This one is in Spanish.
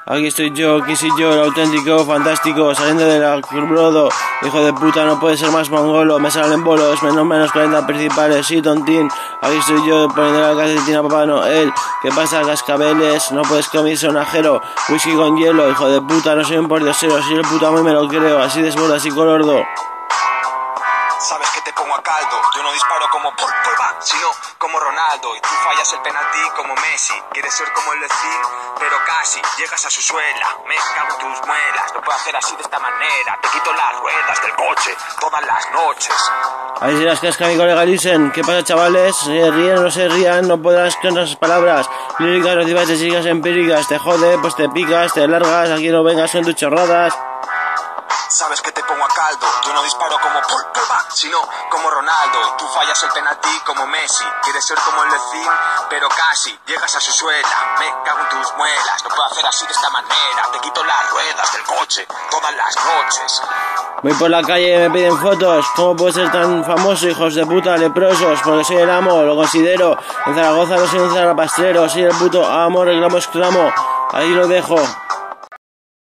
Aquí estoy yo, ¿quién soy yo? El auténtico, fantástico, saliendo de la brodo. Hijo de puta, no puede ser más mongolo. Me salen bolos, menos 40 principales. Sí, tontín, aquí estoy yo, poniendo la calcetina a Papá Noel. ¿Qué pasa, cascabeles? No puedes comer sonajero. Whisky con hielo, hijo de puta, no soy un pordiosero. Soy el puto amo y me lo creo, así desborda, así colordo. Sabes que te pongo a caldo, yo no disparo como Pogba, sino como Ronaldo. Y tú fallas el penalti como Messi. Quieres ser como el Lecín, pero casi llegas a su suela. Me cago en tus muelas, no puedo hacer así de esta manera. Te quito las ruedas del coche todas las noches. Ahí se las casca mi colega Lisen. ¿Qué pasa, chavales? ¿Se ríen o no se rían? No podrás con esas palabras líricas, recibas de chicas empíricas. Te jode, pues te picas, te largas. Aquí no vengas con tus chorradas. Sabes que te pongo a caldo, yo no disparo como Pogba, sino como Ronaldo. Y tú fallas el penalti como Messi. Quieres ser como el Lecín, pero casi llegas a su suela. Me cago en tus muelas, no puedo hacer así de esta manera. Te quito las ruedas del coche todas las noches. Voy por la calle y me piden fotos. ¿Cómo puedo ser tan famoso, hijos de puta, leprosos? Porque soy el amo, lo considero. En Zaragoza no soy un zarapastrero, soy el puto amo, reclamo, exclamo. Ahí lo dejo.